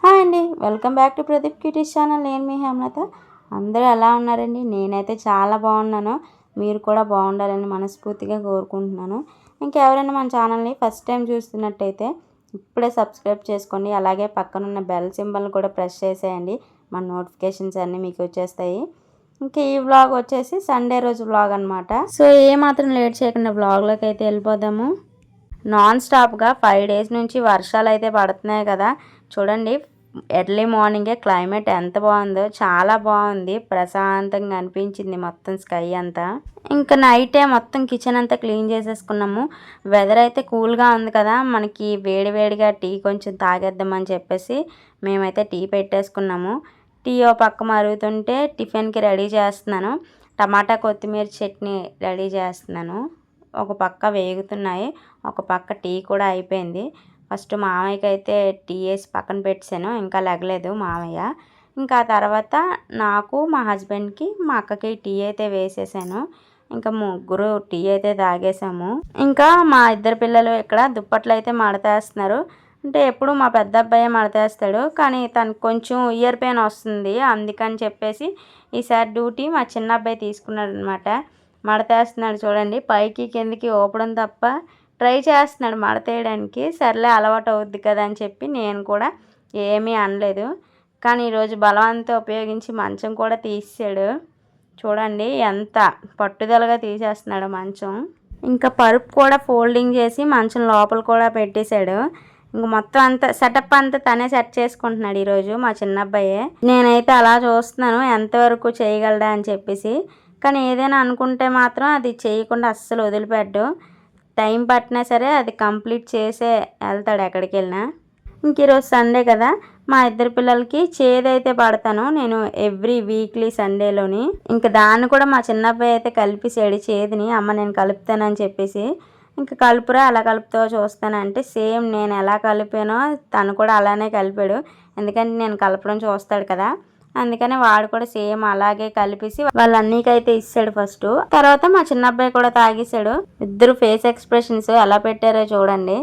Hi అండి, welcome back to Pradeep cuties channel. నేను మీ హేమలత. అందరూ ఎలా ఉన్నారండి? నేనైతే చాలా బాగున్నాను. మీరు కూడా బాగుండాలని మనస్ఫూర్తిగా కోరుకుంటున్నాను. ఇంకెవరైనా మన ఛానల్ని ఫస్ట్ టైం చూస్తున్నట్టయితే ఇప్పుడే సబ్స్క్రైబ్ చేసుకోండి. అలాగే పక్కనున్న బెల్ సింబల్ని కూడా ప్రెస్ చేసేయండి. మన నోటిఫికేషన్స్ అన్నీ మీకు వచ్చేస్తాయి. ఇంకా ఈ వ్లాగ్ వచ్చేసి సండే రోజు వ్లాగ్ అనమాట. సో ఏమాత్రం లేట్ చేయకుండా వ్లాగ్లోకి అయితే వెళ్ళిపోదాము. నాన్ స్టాప్గా 5 డేస్ నుంచి వర్షాలు అయితే పడుతున్నాయి కదా. చూడండి, ఎర్లీ మార్నింగే క్లైమేట్ ఎంత బాగుందో, చాలా బాగుంది. ప్రశాంతంగా అనిపించింది మొత్తం స్కై అంతా. ఇంకా నైటే మొత్తం కిచెన్ అంతా క్లీన్ చేసేసుకున్నాము. వెదర్ అయితే కూల్గా ఉంది కదా, మనకి వేడివేడిగా టీ కొంచెం తాగేద్దామని చెప్పేసి మేమైతే టీ పెట్టేసుకున్నాము. టీ ఓ పక్క మరుగుతుంటే టిఫిన్కి రెడీ చేస్తున్నాను. టమాటా కొత్తిమీర చట్నీ రెడీ చేస్తున్నాను. ఒక పక్క వేగుతున్నాయి, ఒక పక్క టీ కూడా అయిపోయింది. ఫస్ట్ మామయ్యకి అయితే టీ వేసి పక్కన పెట్టాను, ఇంకా లెగలేదు మామయ్య. ఇంకా తర్వాత నాకు, మా హస్బెండ్కి, మా అక్కకి టీ అయితే వేసేసాను. ఇంకా ముగ్గురు టీ అయితే తాగేసాము. ఇంకా మా ఇద్దరు పిల్లలు ఇక్కడ దుప్పట్లు అయితే మడతేస్తున్నారు. అంటే ఎప్పుడు మా పెద్ద అబ్బాయి మడతేస్తాడు, కానీ తనకు కొంచెం ఇయర్ పెయిన్ వస్తుంది. అందుకని చెప్పేసి ఈసారి డ్యూటీ మా చిన్న అబ్బాయి తీసుకున్నాడు అనమాట. మడతేస్తున్నాడు. చూడండి, పైకి కిందకి ఊపడం తప్ప ట్రై చేస్తున్నాడు మడతేయడానికి. సర్లే, అలవాటు అవుద్ది కదా అని చెప్పి నేను కూడా ఏమీ అనలేదు. కానీ ఈరోజు బలవంతం ఉపయోగించి మంచం కూడా తీసాడు. చూడండి ఎంత పట్టుదలగా తీసేస్తున్నాడు మంచం. ఇంకా పరుపు కూడా ఫోల్డింగ్ చేసి మంచం లోపల కూడా పెట్టేశాడు. ఇంక మొత్తం అంతా సెటప్ అంతా తనే సెట్ చేసుకుంటున్నాడు ఈరోజు మా చిన్న అబ్బాయే. నేనైతే అలా చూస్తున్నాను ఎంతవరకు చేయగలడా అని చెప్పేసి. కానీ ఏదైనా అనుకుంటే మాత్రం అది చేయకుండా అస్సలు వదిలిపెట్టు. టైం పట్టినా సరే అది కంప్లీట్ చేసే వెళ్తాడు ఎక్కడికి వెళ్ళినా. ఇంక ఈరోజు సండే కదా, మా ఇద్దరు పిల్లలకి చేదైతే పడతాను నేను ఎవ్రీ వీక్లీ సండేలోని. ఇంకా దాన్ని కూడా మా చిన్న అబ్బాయి అయితే కలిపేసాడు చేదిని. అమ్మ నేను కలుపుతానని చెప్పేసి. ఇంకా కలుపురా, ఎలా కలుపుతావో చూస్తానంటే సేమ్ నేను ఎలా కలిపానో తను కూడా అలానే కలిపాడు. ఎందుకంటే నేను కలపడం చూస్తాడు కదా, అందుకని వాడు కూడా సేమ్ అలాగే కలిపేసి వాళ్ళ అన్నీకైతే ఇస్తాడు ఫస్ట్. తర్వాత మా చిన్న అబ్బాయి కూడా తాగేశాడు. ఇద్దరు ఫేస్ ఎక్స్ప్రెషన్స్ ఎలా పెట్టారో చూడండి.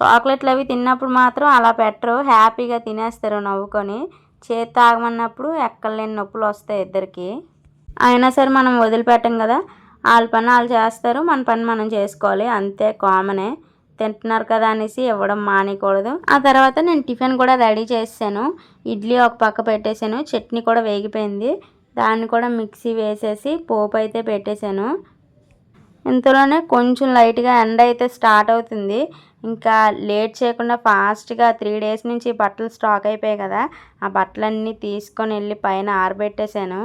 చాక్లెట్లు అవి తిన్నప్పుడు మాత్రం అలా పెట్టరు, హ్యాపీగా తినేస్తారు నవ్వుకొని. చేతి తాగమన్నప్పుడు ఎక్కలేని నొప్పులు వస్తాయి ఇద్దరికి. అయినా సరే మనం వదిలిపెట్టం కదా, వాళ్ళ పని వాళ్ళు చేస్తారు, మన పని మనం చేసుకోవాలి, అంతే, కామనే. తింటున్నారు కదా అనేసి ఇవ్వడం మానేయకూడదు. ఆ తర్వాత నేను టిఫిన్ కూడా రెడీ చేసాను. ఇడ్లీ ఒక పక్క పెట్టేశాను, చట్నీ కూడా వేగిపోయింది. దాన్ని కూడా మిక్సీ వేసేసి పోపు అయితే పెట్టేశాను. ఇంతలోనే కొంచెం లైట్గా ఎండ అయితే స్టార్ట్ అవుతుంది. ఇంకా లేట్ చేయకుండా ఫాస్ట్గా 3 డేస్ నుంచి బట్టలు స్టాక్ అయిపోయాయి కదా, ఆ బట్టలన్నీ తీసుకొని వెళ్ళి పైన ఆరబెట్టేశాను.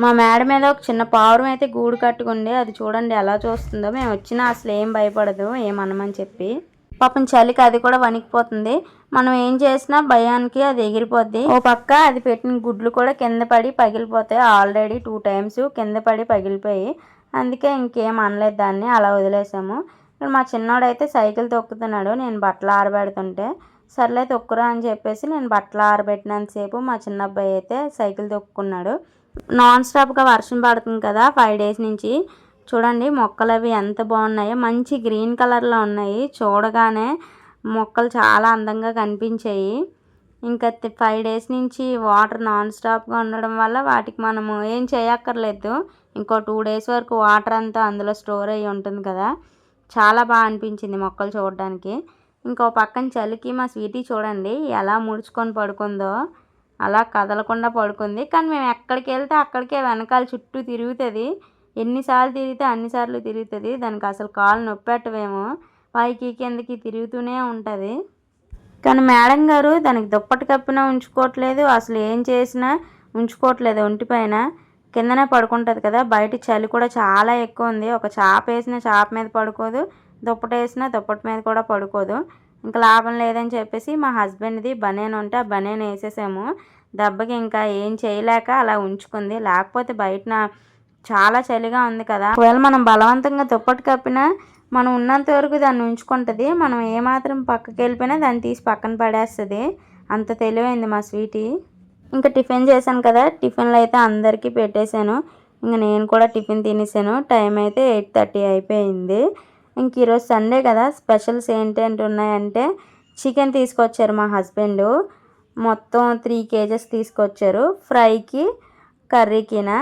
మా మేడ మీద ఒక చిన్న పావురం అయితే గూడు కట్టుకుంది. అది చూడండి ఎలా చూస్తుందో. మేము వచ్చినా అసలు ఏం భయపడదు, ఏమనమని చెప్పి. పాపం చలికి అది కూడా వణికిపోతుంది. మనం ఏం చేసినా భయానికి అది ఎగిరిపోద్ది. ఓ పక్క అది పెట్టిన గుడ్లు కూడా కింద పడి పగిలిపోతాయి. ఆల్రెడీ 2 టైమ్స్ కింద పడి పగిలిపోయి. అందుకే ఇంకేం అనలేదు, దాన్ని అలా వదిలేసాము. ఇక్కడ మా చిన్నోడైతే సైకిల్ తొక్కుతున్నాడు. నేను బట్టలు ఆరబెడుతుంటే సర్లే తొక్కురా అని చెప్పేసి నేను బట్టలు ఆరబెట్టినంతసేపు మా చిన్న అబ్బాయి అయితే సైకిల్ తొక్కున్నాడు. నాన్ స్టాప్గా వర్షం పడుతుంది కదా 5 డేస్ నుంచి. చూడండి మొక్కలు అవి ఎంత బాగున్నాయో, మంచి గ్రీన్ కలర్లో ఉన్నాయి. చూడగానే మొక్కలు చాలా అందంగా కనిపించాయి. ఇంకా 5 డేస్ నుంచి వాటర్ నాన్ స్టాప్గా ఉండడం వల్ల వాటికి మనము ఏం చేయక్కర్లేదు. ఇంకో 2 డేస్ వరకు వాటర్ అంతా అందులో స్టోర్ అయ్యి ఉంటుంది కదా. చాలా బాగా అనిపించింది మొక్కలు చూడడానికి. ఇంకో పక్కన చలికి మా స్వీటీ చూడండి ఎలా ముడుచుకొని పడుకుందో. అలా కదలకుండా పడుకుంది. కానీ మేము ఎక్కడికి వెళ్తే అక్కడికే వెనకాల చుట్టూ తిరుగుతుంది. ఎన్నిసార్లు తిరిగితే అన్నిసార్లు తిరుగుతుంది. దానికి అసలు కాళ్ళు నొప్పెట్టవేమో, పైకి కిందకి తిరుగుతూనే ఉంటుంది. కానీ మేడం గారు దానికి దుప్పటి కప్పినా ఉంచుకోవట్లేదు, అసలు ఏం చేసినా ఉంచుకోవట్లేదు. ఒంటిపైన కిందనే పడుకుంటుంది కదా. బయట చలి కూడా చాలా ఎక్కువ ఉంది. ఒక చాప వేసినా చాప మీద పడుకోదు, దుప్పటి వేసినా దుప్పటి మీద కూడా పడుకోదు. ఇంకా లాభం లేదని చెప్పేసి మా హస్బెండ్ది బనేన్ ఉంటే ఆ బనేన్ వేసేసాము. దెబ్బకి ఇంకా ఏం చేయలేక అలా ఉంచుకుంది. లేకపోతే బయటన చాలా చలిగా ఉంది కదా. ఒకవేళ మనం బలవంతంగా దుప్పటి కప్పినా మనం ఉన్నంత వరకు దాన్ని ఉంచుకుంటుంది. మనం ఏమాత్రం పక్కకి వెళ్ళిపోయినా దాన్ని తీసి పక్కన పడేస్తుంది. అంత తెలివైంది మా స్వీటీ. ఇంకా టిఫిన్ చేశాను కదా, టిఫిన్లు అయితే అందరికీ పెట్టేశాను. ఇంకా నేను కూడా టిఫిన్ తినేసాను. టైం అయితే 8:30 అయిపోయింది. ఇంక ఈరోజు సండే కదా, స్పెషల్స్ ఏంటంటే ఉన్నాయంటే చికెన్ తీసుకొచ్చారు మా హస్బెండ్. మొత్తం 3 కేజెస్ తీసుకొచ్చారు. ఫ్రైకి కర్రీకినా.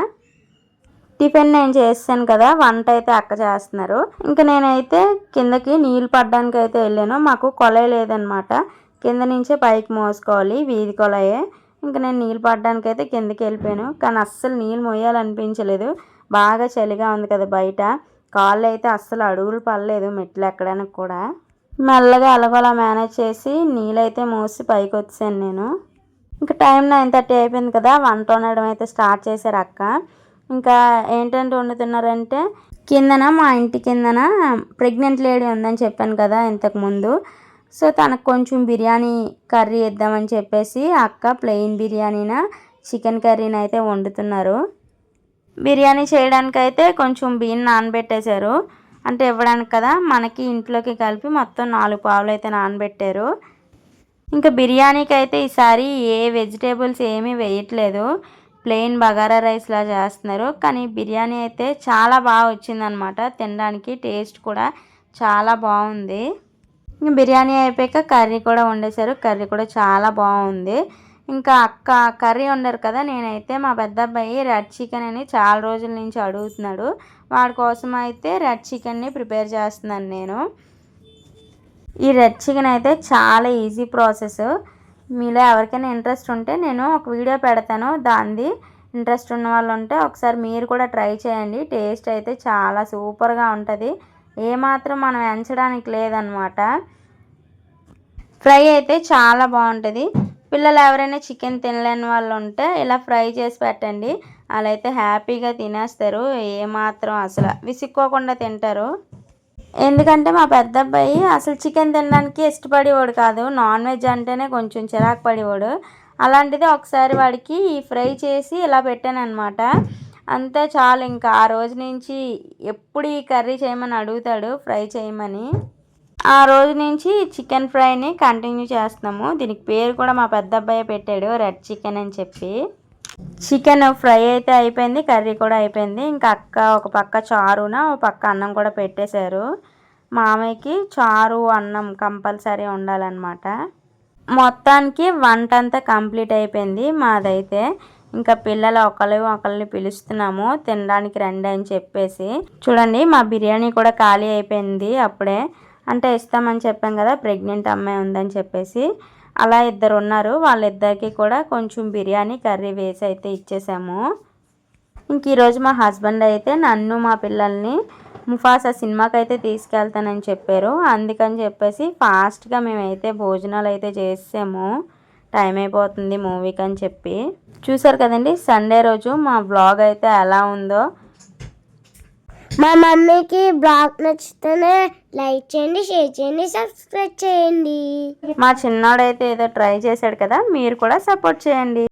టిఫిన్ నేను చేస్తాను కదా, వంట అయితే అక్క చేస్తున్నారు. ఇంకా నేనైతే కిందకి నీళ్ళు పడడానికి అయితే వెళ్ళాను. మాకు కొలాయి లేదనమాట, కింద నుంచే పైకి మోసుకోవాలి, వీధి కొలాయే. ఇంకా నేను నీళ్ళు పడడానికి అయితే కిందకి వెళ్ళిపోయాను. కానీ అస్సలు నీళ్ళు మొయ్యాలనిపించలేదు, బాగా చలిగా ఉంది కదా బయట. కాళ్ళు అయితే అస్సలు అడుగులు పడలేదు మెట్లు ఎక్కడానికి కూడా. మెల్లగా అలగోలా మేనేజ్ చేసి నీళ్ళైతే మోసి పైకి వచ్చాను నేను. ఇంకా టైం 9:30 అయిపోయింది కదా, వంట వండడం అయితే స్టార్ట్ చేశారు అక్క. ఇంకా ఏంటంటే వండుతున్నారంటే, కిందన మా ఇంటి కిందన ప్రెగ్నెంట్ లేడీ ఉందని చెప్పాను కదా ఇంతకుముందు. సో తనకు కొంచెం బిర్యానీ కర్రీ ఇద్దామని చెప్పేసి అక్క ప్లెయిన్ బిర్యానీన చికెన్ కర్రీని అయితే వండుతున్నారు. బిర్యానీ చేయడానికైతే కొంచెం బియ్యం నానబెట్టేశారు, అంటే ఇవ్వడానికి కదా, మనకి ఇంట్లోకి కలిపి మొత్తం 4 పావులు అయితే నానబెట్టారు. ఇంకా బిర్యానీకి అయితే ఈసారి ఏ వెజిటేబుల్స్ ఏమీ వేయట్లేదు, ప్లెయిన్ బగారా రైస్లా చేస్తున్నారు. కానీ బిర్యానీ అయితే చాలా బాగా వచ్చిందనమాట, తినడానికి టేస్ట్ కూడా చాలా బాగుంది. ఇంకా బిర్యానీ అయిపోయాక కర్రీ కూడా వండేశారు, కర్రీ కూడా చాలా బాగుంది. ఇంకా అక్క కర్రీ వండారు కదా, నేనైతే మా పెద్ద అబ్బాయి రెడ్ చికెన్ అని చాలా రోజుల నుంచి అడుగుతున్నాడు, వాడి కోసం అయితే రెడ్ చికెన్ని ప్రిపేర్ చేస్తున్నాను నేను. ఈ రెడ్ చికెన్ అయితే చాలా ఈజీ ప్రాసెస్. మీలో ఎవరికైనా ఇంట్రెస్ట్ ఉంటే నేను ఒక వీడియో పెడతాను, దానిది ఇంట్రెస్ట్ ఉన్న వాళ్ళు ఉంటే ఒకసారి మీరు కూడా ట్రై చేయండి. టేస్ట్ అయితే చాలా సూపర్గా ఉంటుంది, ఏమాత్రం మనం ఎంచడానికి లేదనమాట. ఫ్రై అయితే చాలా బాగుంటుంది. పిల్లలు ఎవరైనా చికెన్ తినలేని వాళ్ళు ఉంటే ఇలా ఫ్రై చేసి పెట్టండి, అలా అయితే హ్యాపీగా తినేస్తారు, ఏమాత్రం అసలు విసుక్కోకుండా తింటారు. ఎందుకంటే మా పెద్ద అబ్బాయి అసలు చికెన్ తినడానికి ఇష్టపడేవాడు కాదు, నాన్ వెజ్ అంటేనే కొంచెం చిరాకు పడేవాడు. అలాంటిది ఒకసారి వాడికి ఫ్రై చేసి ఇలా పెట్టానమాట, అంతే చాలు. ఇంకా ఆ రోజు నుంచి ఎప్పుడు ఈ కర్రీ చేయమని అడుగుతాడు, ఫ్రై చేయమని. ఆ రోజు నుంచి చికెన్ ఫ్రైని కంటిన్యూ చేస్తున్నాము. దీనికి పేరు కూడా మా పెద్ద అబ్బాయి పెట్టాడు, రెడ్ చికెన్ అని చెప్పి. చికెన్ ఫ్రై అయితే అయిపోయింది, కర్రీ కూడా అయిపోయింది. ఇంకా అక్క ఒక పక్క చారున ఒక పక్క అన్నం కూడా పెట్టేశారు. మామయ్యకి చారు అన్నం కంపల్సరీ ఉండాలన్నమాట. మొత్తానికి వంట అంతా కంప్లీట్ అయిపోయింది మాదైతే. ఇంకా పిల్లలు ఒకళ్ళని పిలుస్తున్నాము తినడానికి రండి అని చెప్పేసి. చూడండి మా బిర్యానీ కూడా ఖాళీ అయిపోయింది అప్పుడే, అంటే ఇస్తామని చెప్పాం కదా, ప్రెగ్నెంట్ అమ్మాయి ఉందని చెప్పేసి. అలా 2 ఉన్నారు, వాళ్ళిద్దరికి కూడా కొంచెం బిర్యానీ కర్రీ వేసి అయితే ఇచ్చేసాము. ఇంక ఈరోజు మా హస్బెండ్ అయితే నన్ను మా పిల్లల్ని ముఫాసా సినిమాకి అయితే తీసుకెళ్తానని చెప్పారు. అందుకని చెప్పేసి ఫాస్ట్గా మేమైతే భోజనాలు అయితే చేసాము, టైం అయిపోతుంది మూవీకి అని చెప్పి. చూసారు కదండి సండే రోజు మా బ్లాగ్ అయితే ఎలా ఉందో. మా మమ్మీకి బ్లాగ్ నచ్చితేనే లైక్ చేయండి, షేర్ చేయండి, సబ్స్క్రైబ్ చేయండి. మా చిన్నోడైతే ఏదో ట్రై చేశాడు కదా, మీరు కూడా సపోర్ట్ చేయండి.